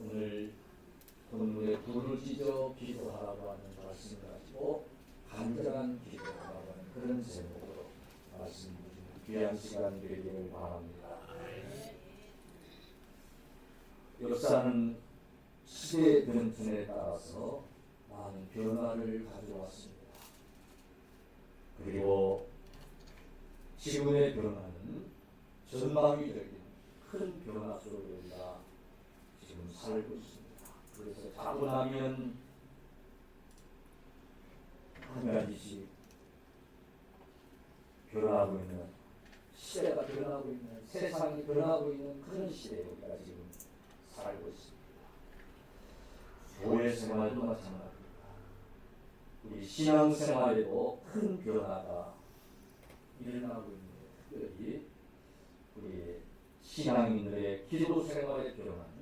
오늘 본문에 불을 지져 기도하라고 하는 말씀을 가지고 간절한 기도하라고 하는 그런 제목으로 말씀드리는 귀한 시간 되기를 바랍니다. 역사는 시대의 변천에 따라서 많은 변화를 가져왔습니다. 그리고 지금의 변화는 전방위적인 큰 변화 속에 우리가 지금 살고 있습니다. 그래서 자고 나면 한 가지씩 변하고 있는, 시대가 변하고 있는, 세상이 변하고 있는 그런 시대에 우리가 지금 살고 있습니다. 교회 생활도 마찬가지입니다. 우리 신앙생활에도 큰 변화가 일어나고 있는데, 특별히 우리 신앙인들의 기도 생활의 변화는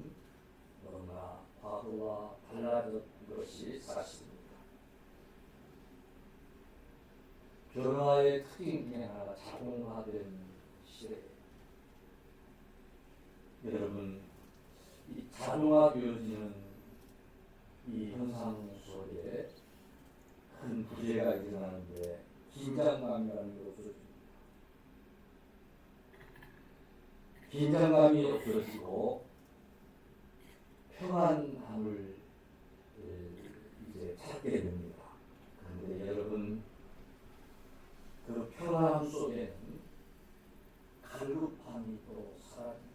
너무나 과거와 달라진 것이 사실입니다. 변화의 특징 중에 하나가 자동화된 시대예요. 여러분, 이 자동화되어지는 이 현상 속에 큰 부재가 일어나는데 긴장감이라는 게 없어집니다. 긴장감이 없어지고 평안함을 이제 찾게 됩니다. 그런데 여러분, 그 평안함 속에는 갈급함이 또 사라집니다.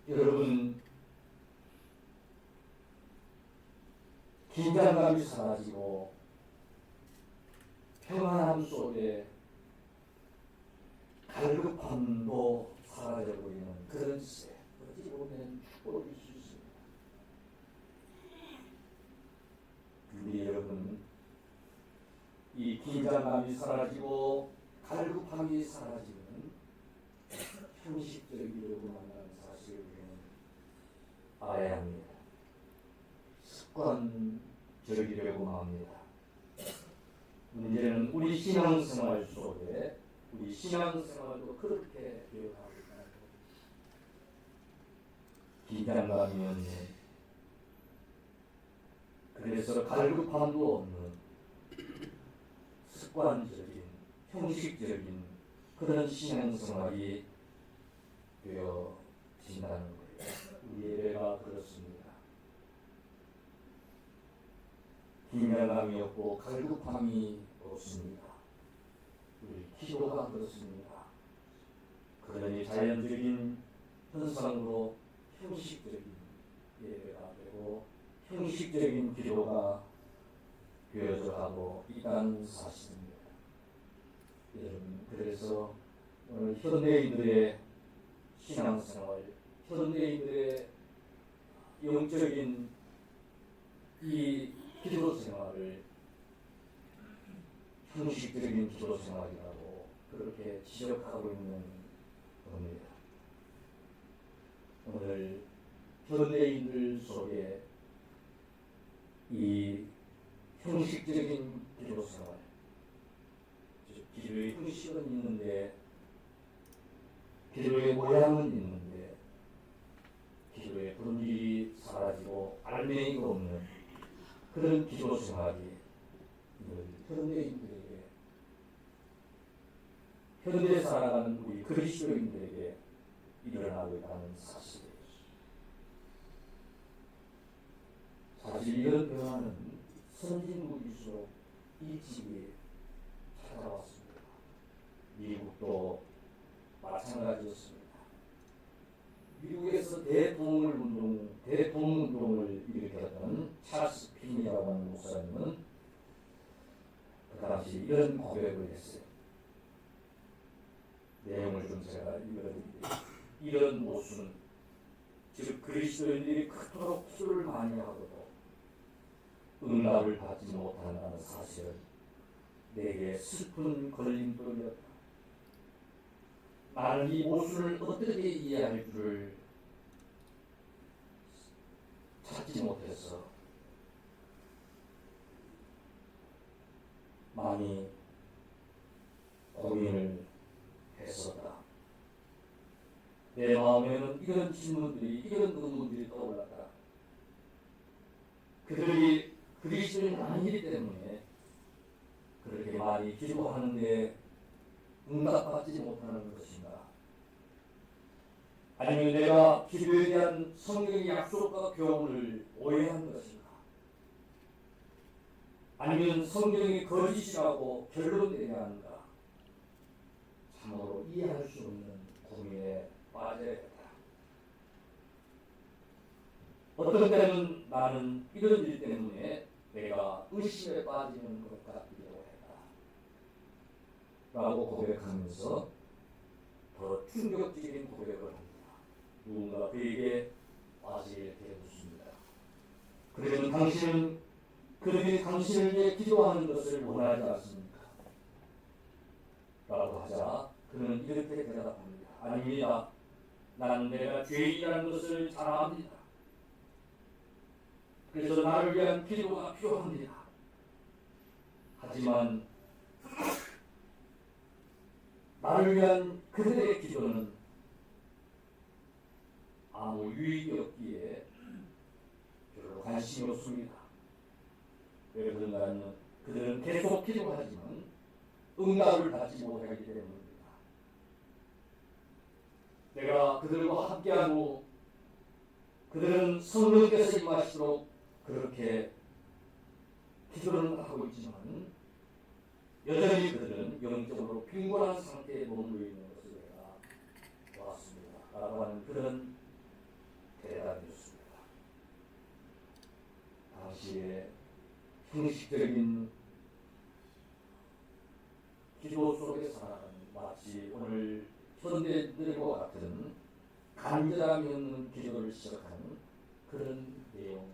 여러분, 긴장감이 사라지고 평안함 속에 갈급함도 사라져 보이는 그런 시대, 어찌 보면 축복일 수 있습니다. 근데 여러분, 이 긴장감이 사라지고 갈급함이 사라지는 형식적이려고 만나는 사실을 우리는 알아야 합니다. 습관적이려고 합니다. 문제는 우리 신앙생활 속에 우리 신앙생활도 그렇게 되어가고 있다는 겁니다. 긴장감이 없는, 그래서 갈급함도 없는 습관적인, 형식적인 그런 신앙생활이 되어진다는 거예요. 우리 예배가 그렇습니다. 긴장감이 없고 갈급함이 없습니다. 우리 기도가 그렇습니다. 그러니 자연적인 현상으로 형식적인 예배가 되고 형식적인 기도가 되어져 가고 있다는 사실입니다. 여러분, 그래서 오늘 현대인들의 신앙생활, 현대인들의 영적인 이 기도 생활을 형식적인 기도 생활이라고 그렇게 지적하고 있는 겁니다. 오늘 현대인들 속에 이 형식적인 기도 생활, 기도의 형식은 있는데, 기도의 모양은 있는데, 기도의 본질이 사라지고 알맹이가 없는 그런 기도 생활이 현대인들에게, 현대에 살아가는 우리 그리스도인들에게 일어나고 있다는 사실이에요. 사실 이런 변화는 선진국일수록 일찍이 찾아왔습니다. 미국도 마찬가지였습니다. 미국에서 대통운동을 일으켰던 찰스 핀이라고 하는 목사님은 그 당시 이런 고백을 했어요. 내용을 좀 제가 읽어드릴게요. 이런 모순은, 즉 그리스도인들이 그토록 술을 많이 하고도 응답을 받지 못한다는 사실은 내게 슬픈 걸림돌이었다. 나는 이 모순을 어떻게 이해할 줄을 찾지 못해서 많이 고민을 했었다. 내 마음에는 이런 질문들이, 이런 의문들이 떠올랐다. 그들이 그리스도인 아니기 때문에 그렇게 많이 기도하는데 응답받지 못하는 것인가? 아니면 내가 기도에 대한 성경의 약속과 교훈을 오해한 것인가? 아니면 성경이 거짓이라고 결론내야 하는가? 참으로 이해할 수 없는 고민에 빠져야겠다. 어떤 때는 나는 이런 일 때문에 내가 의심에 빠지는 것 같기도 했다 라고 고백하면서 더 충격적인 고백을 합니다. 누군가 그에게 과제를 대묻습니다. 그러면 당신은 그들이 당신을 위해 기도하는 것을 원하지 않습니까? 라고 하자 그는 이렇게 대답합니다. 아닙니다. 나는 내가 죄인이라는 것을 잘 압니다. 그래서 나를 위한 기도가 필요합니다. 하지만 나를 위한 그들의 기도는 아무 유익이 없기에 별로 관심이 없습니다. 왜 그런가는 그들은 계속 기도하지만 응답을 받지 못하기 때문입니다. 내가 그들과 함께한 후 그들은 성령께서 임하시도록 그렇게 기도를 하고 있지만 여전히 그들은 영적으로 빈곤한 상태에 머물러 있는 것을 내가 보았습니다. 라고 하는 그런 대답이었습니다. 당시에 형식적인 기도 속에 살아가는 마치 오늘 현대들과 같은 간절함이 없는 기도를 시작하는 그런 내용인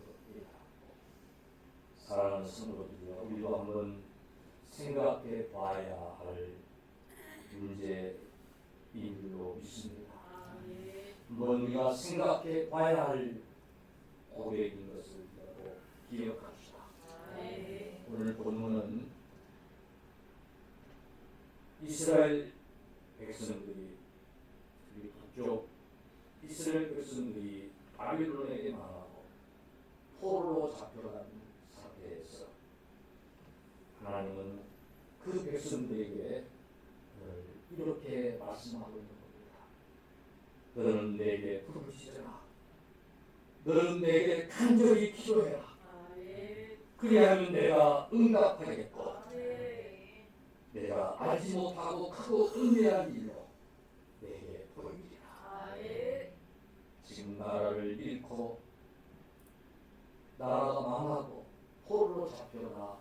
것입니다. 사랑하는 성도들이여, 우리도 한번 생각해 봐야 할 문제인 줄로 믿습니다. 한번 우리가 생각해 봐야 할 고백인 것을 기억합시다. 오늘 본문은 이스라엘 백성들이, 북쪽 이스라엘 백성들이 바빌론에게 망하고 포로로 잡혀간 상태에서 하나님은 그 백성들에게 이렇게 말씀하고 있는 겁니다. 너는 내게 부르짖어라. 너는 내게 간절히 기도해라. 그리하면 내가 응답하겠고 내가 알지 못하고 크고 은밀한 일로 내게 보이리라. 지금 나라를 잃고 나라가 망하고 포로로 잡혀가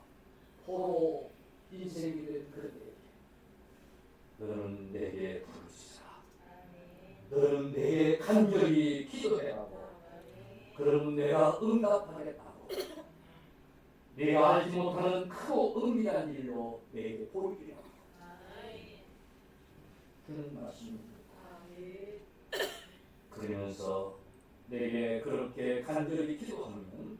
포로 인생이 된 그들에게 너는 내게 부르짖어라. 너는 내게 간절히 기도해라고. 그러면 내가 응답하겠다고. 내가 알지 못하는 크고 은밀한 일로 내게 보이리라. 그런 말씀입니다. 그러면서 내게 그렇게 간절히 기도하면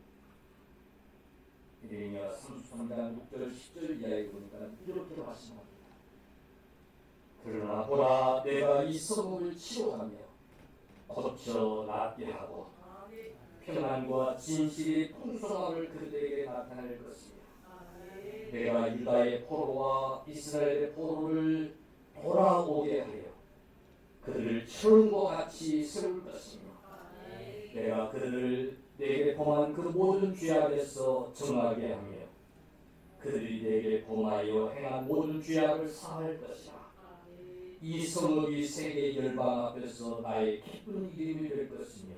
예레미야 33장 6절 10절 이하에 보니까 이렇게 말씀합니다. 그러나 보라, 내가 이 성읍을 치료하며 고쳐 낫게 하고 평안과 진실이 풍성함을 그들에게 나타낼 것이며 내가 유다의 포로와 이스라엘의 포로를 돌아오게 하여 그들을 처음과 같이 세울 것이며 내가 그들을 내게 범한 그 모든 죄악에서 정하게 하며 그들이 내게 범하여 행한 모든 죄악을 사할 것이라. 이 성읍이 세계 열방 앞에서 나의 기쁜 이름이 될 것이며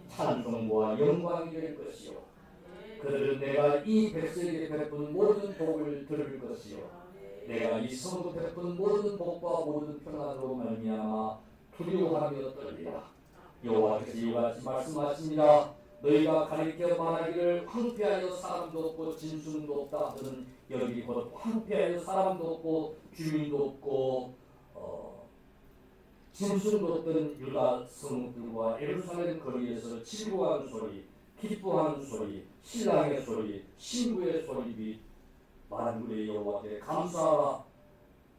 찬송과 영광이 될 것이요 그들은 내가 이 백성에게 베푼 모든 복을 들을 것이요 내가 이 성읍 베푼 모든 복과 모든 평안으로 말미암아 두려워하며 떨리라. 여호와께서 이와 같이 말씀하십니다. 너희가 가리켜 말하기를 황폐하여 사람도 없고 진순도 없다 하거든 여기 곧 황폐하여 사람도 없고 주민도 없고 진순도 없던 유다 성읍들과 예루살렘 거리에서 즐거워하는 소리, 기뻐하는 소리, 신랑의 소리, 신부의 소리 및 만군의 여호와께 감사하라.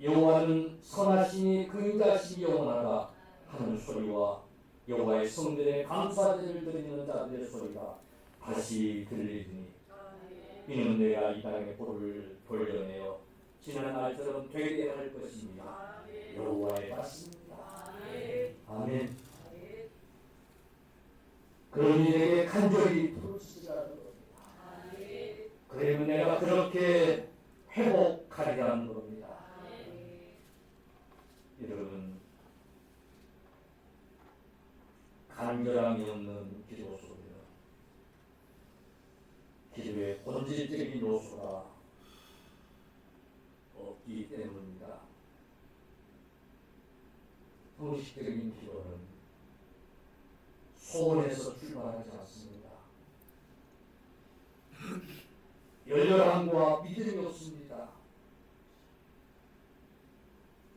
여호와는 선하시니 그 인자심이 영원하다. 하는 소리와 여호와의 성전에 감사제를 드리는 자들의 소리가 다시 들리더니 이는 내가 이 땅의 볼을 돌려내어 지난 날처럼 되게 할 것입니다. 여호와의 말씀입니다. 아멘. 그러니 내게 간절히 부르시라는 겁니다. 그러면 내가 그렇게 회복하리라는 겁니다. 여러분, 간절함이 없는 기도 속에는 기도의 본질적인 요소가 없기 때문입니다. 형식적인 기도는 소원에서 출발하지 않습니다. 열렬함과 믿음이 없습니다.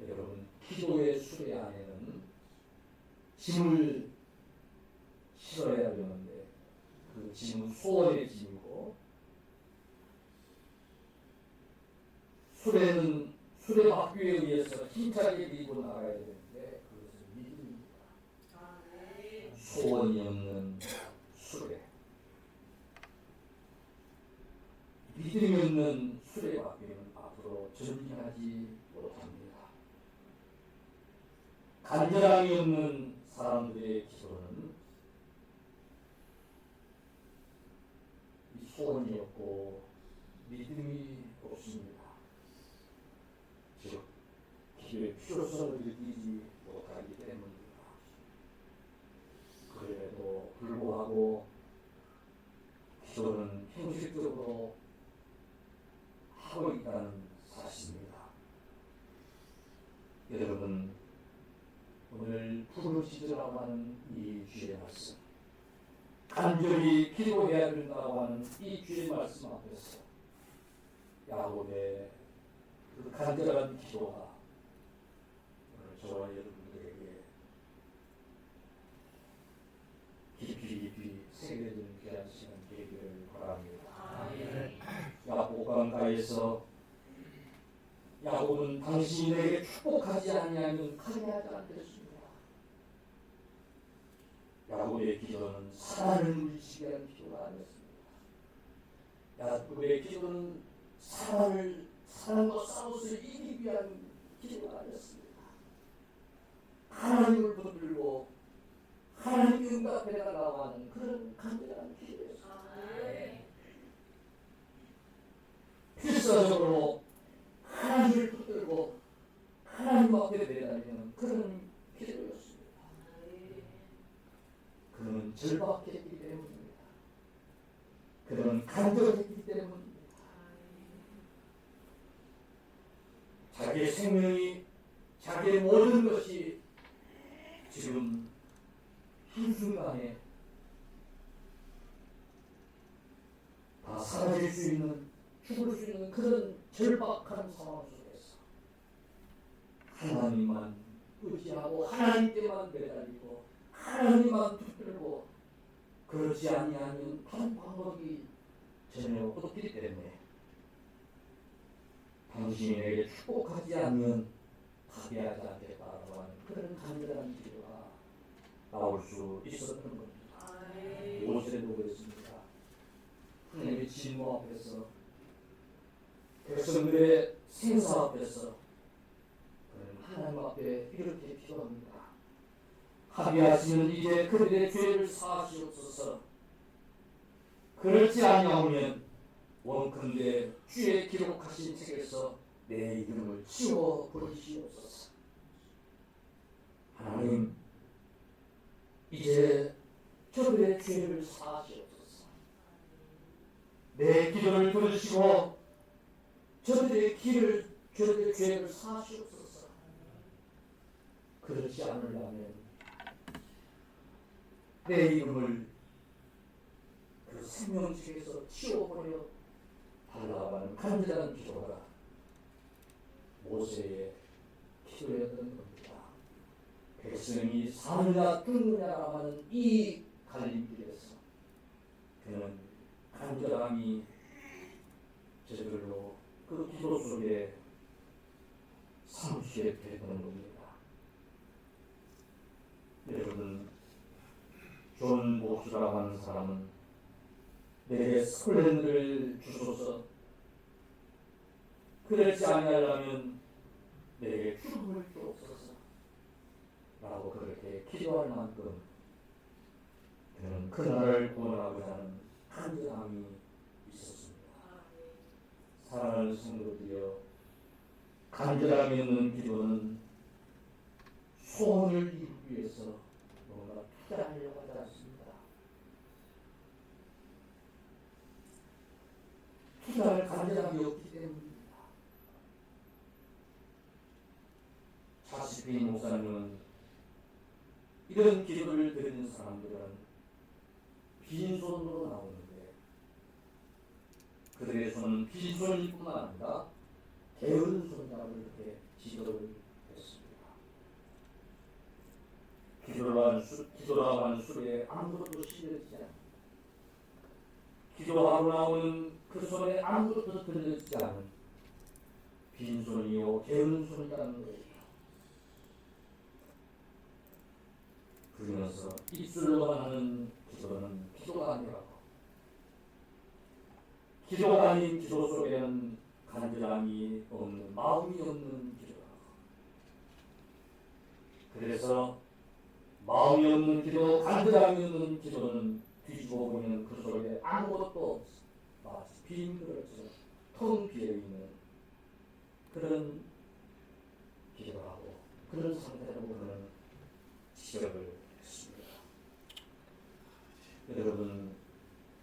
여러분, 기도의 수레 안에는 짐을 실어야 되는데 그 짐은 소원의 짐이고, 수레는 수레바퀴에 의해서 힘차게 밀고 나가야 되는데 그것은 믿음입니다. 소원이 없는 수레, 믿음이 없는 수레바퀴는 앞으로 전진하지 못합니다. 간절함이 없는 사람들의 기도는 이 소원이 없고 믿음이 없습니다. 즉, 기도의 필요성을 느끼지 못하기 때문입니다. 그래도 불구하고 기도는 형식적으로 하고 있다는 사실입니다. 여러분, 오늘 부르짖으라고 하는 이 주의 말씀, 간절히 기도해야 된다고 하는 이 주의 말씀 앞에서 야곱의 그 간절한 기도가 오늘 저와 여러분들에게 깊이 새겨지는 귀한 시간 되기를 바랍니다. 야곱 강가에서 야곱은 당신이 내게 축복하지 아니하면 칼해하지 않겠습니다. 야곱의 기도는 사랑을 물리치게 하는 기도가 아니었습니다. 야곱의 기도는 사랑과 싸움을 이기기 위한 기도가 아니었습니다. 하나님을 붙들고 하나님 응답해 달라고 하는 그런 간절한 기도였습니다. 필사적으로 하나님을 붙들고 하나님 앞에 매달리는 그런 기도였습니다. 그는 절박했기 때문입니다. 그는 간절했기 때문입니다. 자기의 생명이, 자기의 모든 것이 지금 한순간에 다 사라질 수 있는, 죽을 수 있는 그런 절박한 상황 속에서 하나님만 의지하고 하나님께만 매달리고 하나님만 붙들고 그렇지 아니하면 다른 방법이 전혀 없기 때문에 당신이 내게 축복하지 않으면 파괴하지 않겠다라고 하는 그런 간절한 기도가 나올 수 있었던 겁니다. 모세도 그랬습니다. 하나님의 진노 앞에서, 백성들의 생사 앞에서 하나님 앞에 이렇게 기도합니다. 합의하시면 이제 그들의 죄를 사하시옵소서. 그렇지 아니하면 원컨대 주의 기록하신 책에서 내 이름을 지워 버리시옵소서. 하나님, 이제 저들의 죄를 사하시옵소서. 내 기도를 들으시고 저들의 죄를 사하시옵소서. 그렇지 않으려면 내 이름을 그 생명책에서 지워버려 달라고 하는 간절한 기도가 모세의 기도였던 겁니다. 백성이 사느냐 죽느냐라고 하는 이 갈림길에서 그는 간절함이 저절로 그 기도 속에 30에 되는 겁니다. 여러분, 존 목수라고 하는 사람은 내게 스플렌드를 주소서. 그렇지 아니하려면 내게 죽음을 주옵소서. 라고 그렇게 기도할 만큼 그는 그날을 구원하고자 하는 간절함이 있었습니다. 사랑하는 성도들이여, 간절함이 없는 기도는 소원을 이루기 위해서 뭔가 투자하려고 하지 않습니다. 투자할 간절함이 없기 때문입니다. 차시피 목사님은 이런 기도를 드리는 사람들은 빈손으로 나오는데 그들의 손은 빈손일 뿐만 아니라 게으른 손이라고 이렇게 지도를 했습니다. 기도라고 하는 술에 아무것도 실려지지 않는, 기도하고 나오는 그 손에 아무것도 들려지지 않은 빈손이요 게으른 손이라는 거예요. 그러면서 입술로만 하는 기도는 기도가 아니라고, 기도가 아닌 기도 속에는 간절함이 없는, 마음이 없는 기도라고. 그래서 마음이 없는 기도, 간절함이 없는 기도는 뒤집어 보면 그 속에 아무것도 없어, 마치 빈 그릇처럼 텅 비어있는 그런 기도라고, 그런 상태라고 그는 지적을 했습니다. 여러분,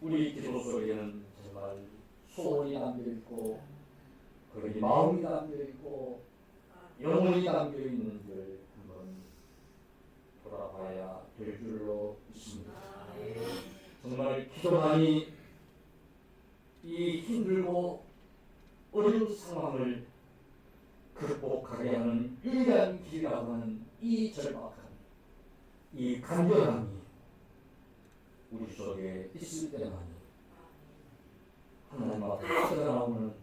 우리 기도 속에는 정말 소원이 담겨있고 거기 마음이 담겨있고 영혼이 담겨있는지를 한번 돌아봐야 될 줄로 믿습니다. 정말 기도만이 이 힘들고 어려운 상황을 극복하게 하는 유일한 길이라고 하는 이 절박함, 이 간절함이 우리 속에 있을 때만이 하나님 앞에 터져나오는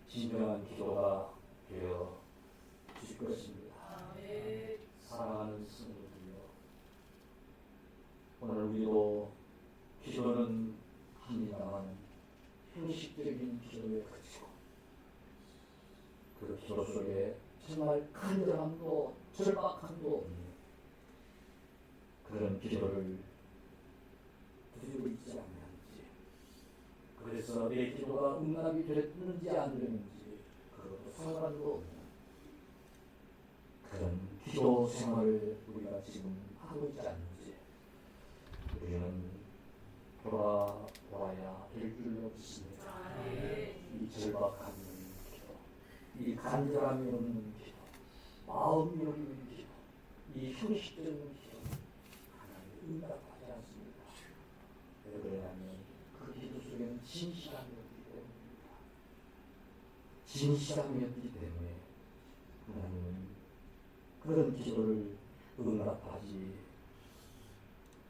진정한 기도가 되어질 것입니다. 사랑하는 성도들이여, 오늘 우리도 기도는 합니다만 형식적인 기도에 그치고 그 기도 속에 정말 간절함도 절박함도 없는 그런 기도를 드리고 있지 않는지, 그래서 내 기도가 응답이 됐는지 안 됐는지 그것도 상관도 없는 그런 기도 생활을 우리가 지금 하고 있지 않는지 우리는 돌아와야 될 줄로 믿습니다. 이 절박함이 없는 기도, 이 간절함이 없는 기도, 마음이 없는 기도, 이 형식적인 기도 하나님 응답하지 않습니다. 왜냐하면 그 기도 속에는 진실함이 없기 때문입니다. 진실함이 없기 때문에 하나님은 그런 기도를 응답하지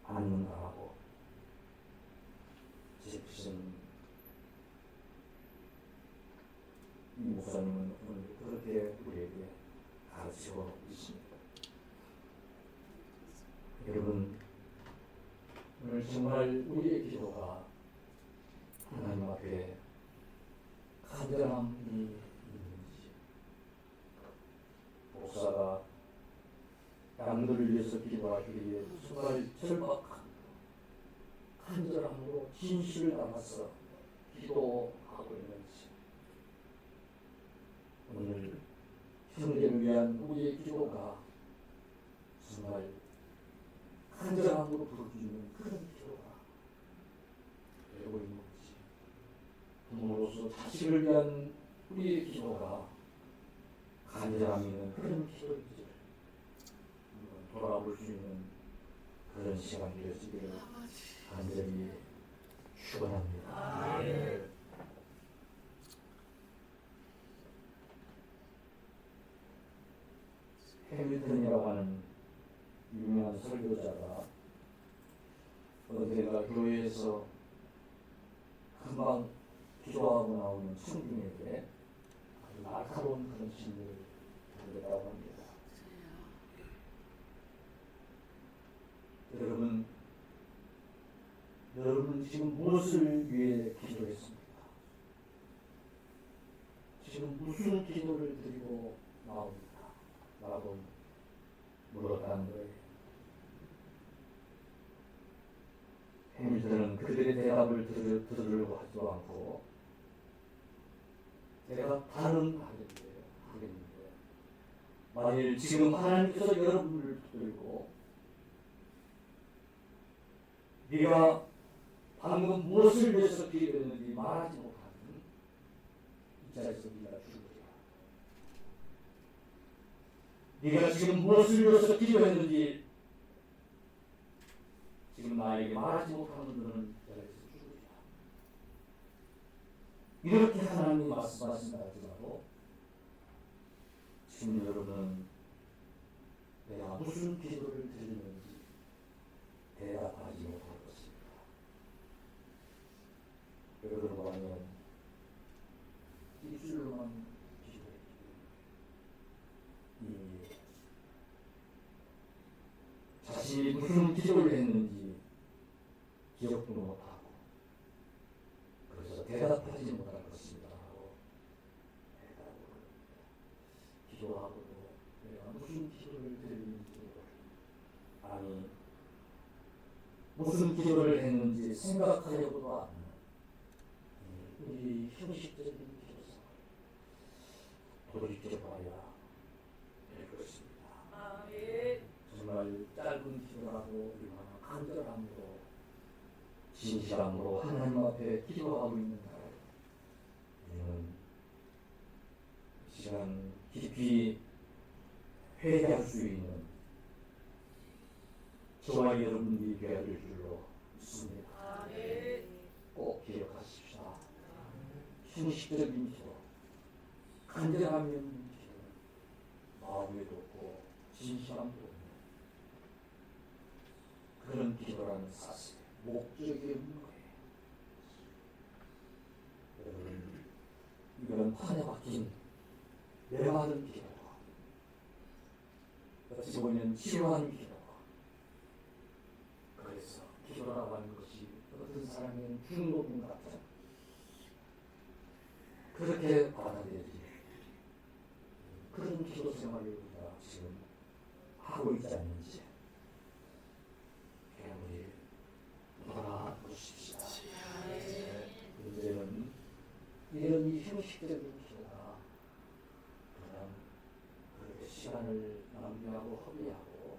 않는다라고 제프슨 이 목사님은 오늘 그렇게 우리에게 가르치고 있습니다. 여러분, 오늘 정말 우리의 기도가 하나님 앞에 간절함이 있는지, 목사가 양들을 위해서 기도하기에 정말 절박한 간절함으로 진실을 담아서 기도하고 있는지, 오늘 형제를 위한 우리의 기도가 정말 간절함으로 부를 수 있는 그런 기도가 되고 있는지, 부모로서 자식을 위한 우리의 기도가 간절함이 있는 그런 기도인지 돌아볼 수 있는 그런 시간이 되시기를 간절히 축원합니다. 해밀턴이라고 하는 유명한 설교자가 언젠가 교회에서 금방 기도하고 나오는 청중에게 아주 날카로운 그런 진리를 들었다고 합니다. 여러분 지금 무엇을 위해 기도했습니까? 지금 무슨 기도를 드리고 나옵니까? 라고 물었다는 거예요. 해밀턴은 그들의 대답을 들으려고 하지도 않고 대답하는 하겠는데, 만일 지금 하나님께서 여러분을 붙들고 네가 방금 무엇을 위해서 기도했는지 말하지 못하면 이 자리에서 네가 죽으리라. 네가 지금 무엇을 위해서 기도했는지 지금 나에게 말하지 못하는 너는 이 자리에서 죽으리라. 이렇게 하나님이 말씀하신다고 지금 여러분은 내가 무슨 기도를 드리는지 대답하지 못할 것입니다. 왜 그런가 하면 입술로만 기도했기 때문에 자신이 무슨 기도를 했는지 기억도 못하고 그래서 대답하지 못할 것입니다 하고 기도하고도 내가 무슨 기도를 드리는지, 아니 무슨 기도를 했는지 생각하려고도 않는 우리 형식적인 기도생활 돌이켜봐야 될 것입니다. 정말 짧은 기도라도 얼마나 간절함으로 진실함으로 하나님 앞에 기도하고 있는 날, 우리는 이 시간 깊이 회개할 수 있는 저와 여러분들이 되어야 될 줄로 믿습니다. 꼭 기억하십시다. 형식적인 기도, 간절함이 없는 기도는 마음에도 없고 진실함도 없는 그런 기도라는 사실, 목적이 없는 거예요. 여러분, 이건 판에 박힌 메마른 기도고, 어찌 보면 치료하는 기도고, 그래서 기도라고 하는 것이 어떤 사람에게는 중독인 것 같아요. 그렇게 받아들여지는 그런 기도 생활을 우리가 지금 하고 있지 않는지 그냥 우리 돌아보십시다. 문제는 이런 이 형식적인 기도가 그냥 그렇게 시간을 낭비하고 허비하고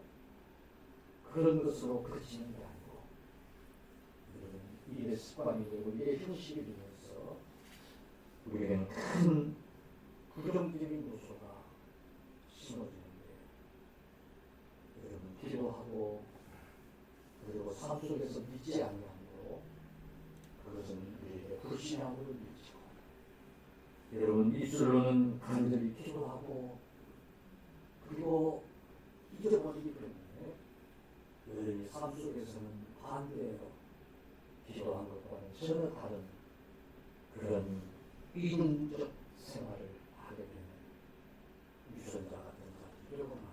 그런 것으로 그치는 게 아니고, 일의 습관이 되고 일의 형식이 되면서 우리에게는 큰 부정적인 요소가 심어지는데, 여러분 기도하고 그리고 삶 속에서 믿지 아니하므로 그것은 우리에게 불신앙으로 미치고, 여러분 입술로는 간절히 기도하고 그리고 잊어버리기 때문에 늘 삶 속에서는 반대로 기도한 것과는 전혀 다른 그런 이중적 생활을 하게 되는 유전자 같은 자들이라고 하는,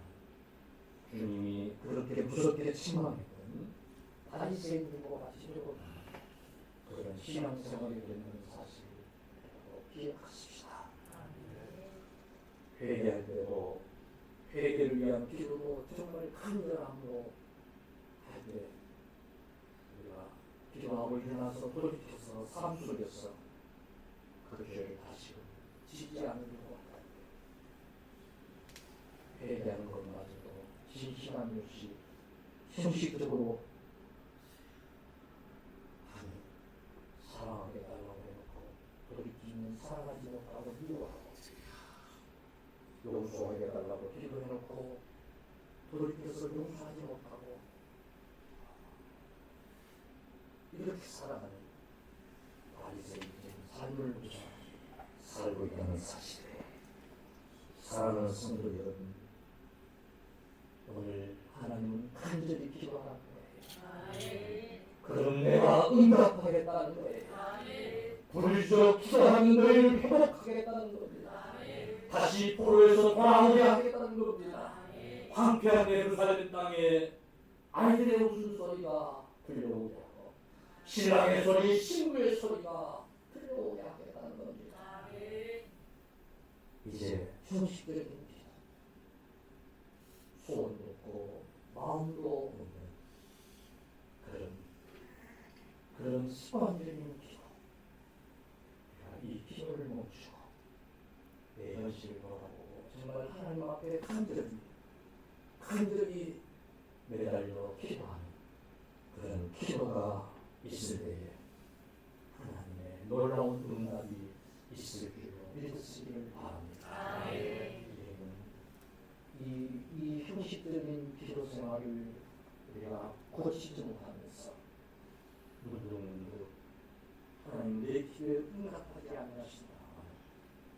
주님이 그렇게 무섭게 책망했던 바리새인들과 같이 되고 그런 신앙생활이 되는 사실을 기억하십시다. 회개할 때도 회개를 위한 기도도 정말 간절함으로 할 때 우리가 기도하고 일어나서 돌이켜서 삶 속에서 그 죄를 다시금 짓지 않으려고 한다. 회개하는 것마저도 진실함이 없이 형식적으로 사랑하게 달라고 해놓고 돌이키는 사랑하지 못하고 미워하고, 용서하게 달라고 기도해놓고 돌이켜서 용서하지 못하고 이렇게 살아가는 바리새인적인 삶을 우리가 살고 있다는 사실에 사랑하는 성도 여러분, 오늘 하나님은 간절히 기도하라는 거예요. 그럼 내가 응답하겠다는 거예요. 부르짖어 기도하는 너희를 회복하겠다는 겁니다. 다시 포로에서 돌아오게 하겠다는 겁니다. 황폐한 예루살렘 땅에 아이들의 웃음소리가 들려오게 하고 신랑의 소리, 신부의 소리가 들려오게 하겠다는 겁니다. 이제 형식적인 기도, 소원도 없고 마음도 없는 그런 습관적인 기도, 이 기도를 멈추고 내 현실을 돌아보고 정말 하나님 앞에 간절히 매달려 기도하는 그런 기도가 있을 때에 하나님의 놀라운 응답이 있을 줄로 믿으시기를 바랍니다. 이 형식적인 기도 생활을 우리가 고치지 못하면서 누구누구 하나님 내 기도에 응답하지 않으신다.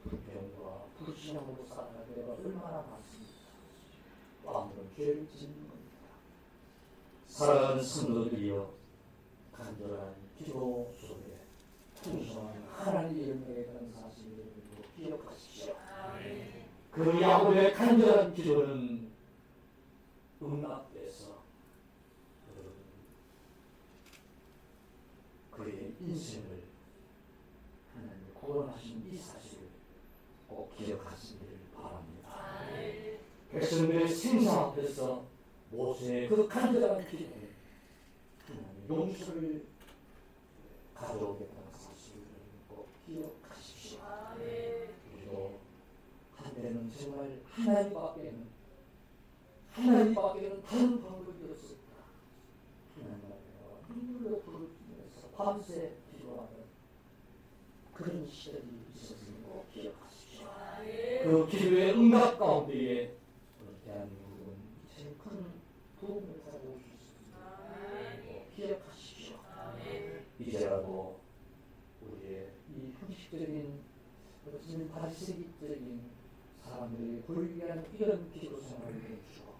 불평과 불신앙으로 살아갈 때가 얼마나 많습니까? 아무런 죄를 짓는 겁니다. 사랑하는 성도들이여, 간절한 기도 속에 풍성한 하나님의 열매에 대한 사실을 기억하십시오. 그 야곱의 간절한 기도는 응답돼서 그의 인생을 하나님이 구원하신 이 사실을 꼭 기억하시기를 바랍니다. 백성들의 생사 앞에서 모세의 그 간절한 기도에 하나님의 용서를 가져오겠다는 사실을 꼭 기억하십시오. 그리고 한때는 정말 하나님밖에는 다른 방법이 없었다. 하나님 앞에 눈물로 부르짖으면서 밤새 기도하는 그런 시절이 있었음을 꼭 기억하십시오. 그 기도의 응답 가운데에 대한민국은 이제 큰 부흥을 가지고 있습니다. 기억하십시오. 이제라도 우리의 이 형식적인 어쩌면 바리새인적인 사람들이 불리한 이런 기도 생활을 멈추고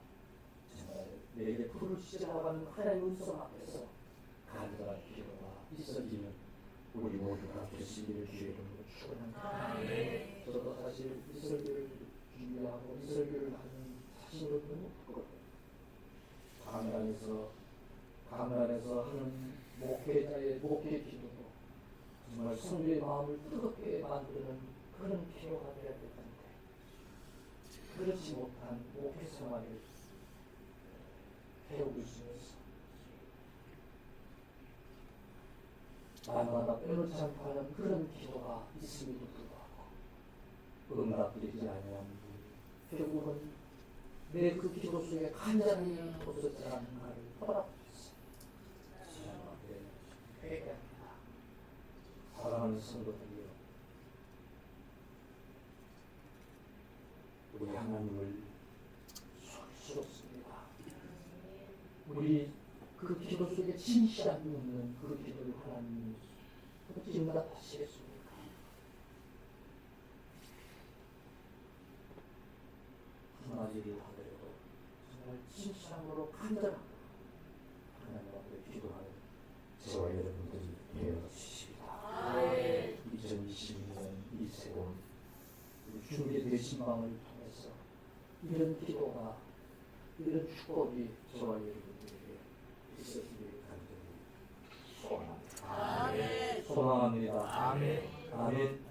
정말 내게 부르짖어가는 하나님의 음성 앞에서 간절한 기도가 있어지는 우리 모두가 되시기를 주의 이름으로 축원합니다. 저도 사실 이 설교를 준비하고 이 설교를 하는 자신으로 너무 부끄럽고 강단에서 하는 목회자의 목회 기도도 정말 성도의 마음을 뜨겁게 만드는 그런 기도가 되어야 될 텐데 그렇지 못한 목회 생활을 해오고 있으면서 날마다 빼놓지 않고 하는 그런 기도가 있음에도 불구하고 응답되지 아니하는 결국은 내 그 기도 속에 간절함이 없었지 않는가를 돌아보면서 하나님 앞에 회개합니다. 사랑하는 성도들이여, 우리 하나님을 소리스럽습니다. 우리 그 기도 속에 진실함이 없는 그 기도를 하나님이 어찌 응답하시겠습니까? 한마디를 하더라도 정말 진실함으로 간절함으로 하나님 앞에 기도하는 저와 여러분들이 되어 주십니다. 2022년 이 새로운 주님의 대신방을 통해서 이런 기도가, 이런 축복이 저와 여러분들에게 있었기를 간절히 소원합니다. 소망합니다. 아멘.